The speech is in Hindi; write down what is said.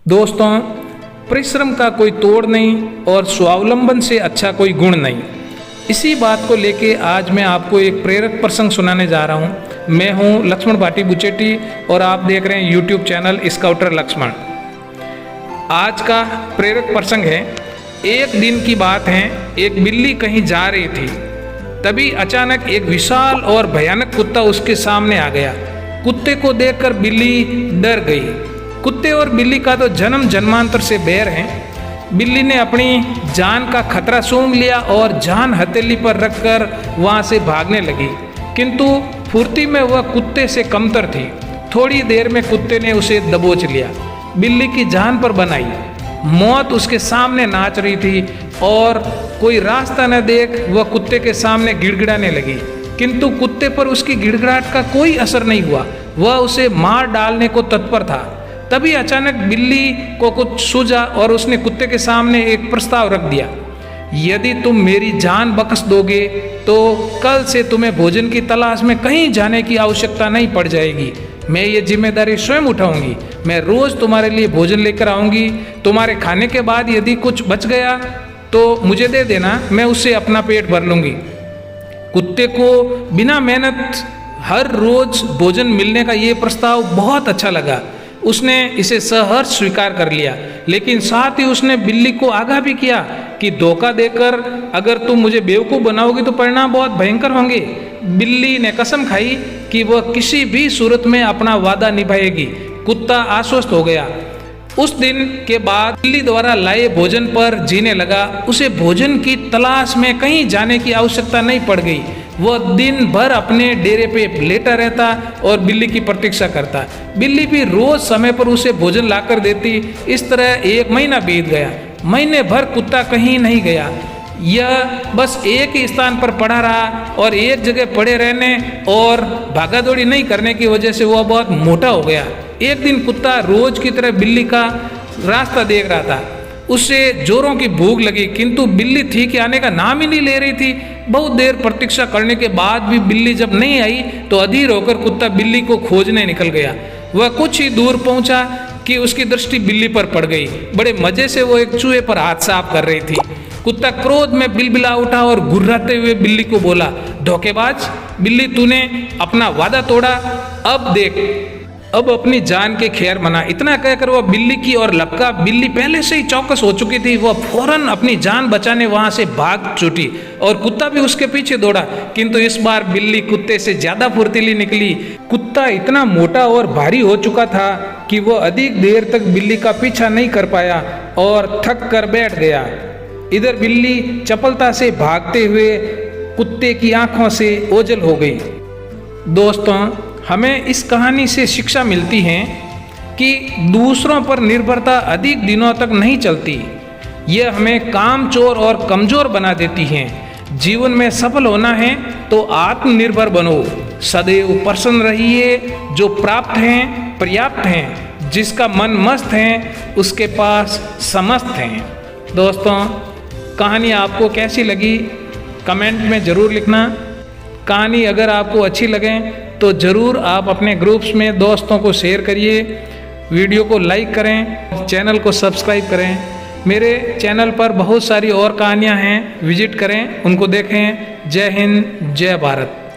दोस्तों, परिश्रम का कोई तोड़ नहीं और स्वावलंबन से अच्छा कोई गुण नहीं। इसी बात को लेके आज मैं आपको एक प्रेरक प्रसंग सुनाने जा रहा हूँ। मैं हूँ लक्ष्मण भाटी बुचेटी और आप देख रहे हैं यूट्यूब चैनल स्काउटर लक्ष्मण। आज का प्रेरक प्रसंग है, एक दिन की बात है। एक बिल्ली कहीं जा रही थी, तभी अचानक एक विशाल और भयानक कुत्ता उसके सामने आ गया। कुत्ते को देखकर बिल्ली डर गई। कुत्ते और बिल्ली का तो जन्म जन्मांतर से बैर है। बिल्ली ने अपनी जान का खतरा सूंघ लिया और जान हथेली पर रखकर वहां से भागने लगी, किंतु फुर्ती में वह कुत्ते से कमतर थी। थोड़ी देर में कुत्ते ने उसे दबोच लिया, बिल्ली की जान पर बनाई। मौत उसके सामने नाच रही थी और कोई रास्ता न देख वह कुत्ते के सामने गिड़गिड़ाने लगी, किंतु कुत्ते पर उसकी गिड़गिड़ाहट का कोई असर नहीं हुआ। वह उसे मार डालने को तत्पर था। तभी अचानक बिल्ली को कुछ सूझा और उसने कुत्ते के सामने एक प्रस्ताव रख दिया। यदि तुम मेरी जान बख्श दोगे तो कल से तुम्हें भोजन की तलाश में कहीं जाने की आवश्यकता नहीं पड़ जाएगी। मैं ये जिम्मेदारी स्वयं उठाऊंगी। मैं रोज तुम्हारे लिए भोजन लेकर आऊंगी। तुम्हारे खाने के बाद यदि कुछ बच गया तो मुझे दे देना, मैं उससे अपना पेट भर लूंगी। कुत्ते को बिना मेहनत हर रोज भोजन मिलने का ये प्रस्ताव बहुत अच्छा लगा। उसने इसे सहर्ष स्वीकार कर लिया, लेकिन साथ ही उसने बिल्ली को आगाह भी किया कि धोखा देकर अगर तुम मुझे बेवकूफ़ बनाओगी तो परिणाम बहुत भयंकर होंगे। बिल्ली ने कसम खाई कि वह किसी भी सूरत में अपना वादा निभाएगी। कुत्ता आश्वस्त हो गया। उस दिन के बाद बिल्ली द्वारा लाए भोजन पर जीने लगा। उसे भोजन की तलाश में कहीं जाने की आवश्यकता नहीं पड़ गई। वह दिन भर अपने डेरे पे लेटा रहता और बिल्ली की प्रतीक्षा करता। बिल्ली भी रोज समय पर उसे भोजन लाकर देती। इस तरह एक महीना बीत गया। महीने भर कुत्ता कहीं नहीं गया। यह बस एक ही स्थान पर पड़ा रहा और एक जगह पड़े रहने और भागादौड़ी नहीं करने की वजह से वह बहुत मोटा हो गया। एक दिन कुत्ता रोज की तरह बिल्ली का रास्ता देख रहा था। उसे जोरों की भूख लगी, किंतु बिल्ली थी कि आने का नाम ही नहीं ले रही थी। बहुत देर प्रतीक्षा करने के बाद भी बिल्ली जब नहीं आई तो अधीर होकर कुत्ता बिल्ली को खोजने निकल गया। वह कुछ ही दूर पहुंचा कि उसकी दृष्टि बिल्ली पर पड़ गई। बड़े मजे से वो एक चूहे पर हाथ साफ कर रही थी। कुत्ता क्रोध में बिलबिला उठा और घुर्राते हुए बिल्ली को बोला, धोखेबाज बिल्ली, तूने अपना वादा तोड़ा। अब देख, अब अपनी जान के खैर मना। इतना कहकर वह बिल्ली की ओर लपका। बिल्ली पहले से ही चौकस हो चुकी थी। वह फौरन अपनी जान बचाने वहां से भाग छूटी और कुत्ता भी उसके पीछे दौड़ा, किंतु इस बार बिल्ली कुत्ते से ज्यादा फुर्तीली निकली। कुत्ता इतना मोटा और भारी हो चुका था कि वह अधिक देर तक बिल्ली का पीछा नहीं कर पाया और थक कर बैठ गया। इधर बिल्ली चपलता से भागते हुए कुत्ते की आंखों से ओझल हो गई। दोस्तों, हमें इस कहानी से शिक्षा मिलती है कि दूसरों पर निर्भरता अधिक दिनों तक नहीं चलती। यह हमें कामचोर और कमज़ोर बना देती है। जीवन में सफल होना है तो आत्मनिर्भर बनो। सदैव प्रसन्न रहिए। जो प्राप्त हैं पर्याप्त हैं। जिसका मन मस्त है उसके पास समस्त हैं। दोस्तों, कहानी आपको कैसी लगी कमेंट में ज़रूर लिखना। कहानी अगर आपको अच्छी लगे तो ज़रूर आप अपने ग्रुप्स में दोस्तों को शेयर करिए। वीडियो को लाइक करें, चैनल को सब्सक्राइब करें। मेरे चैनल पर बहुत सारी और कहानियाँ हैं, विजिट करें, उनको देखें। जय हिंद, जय भारत।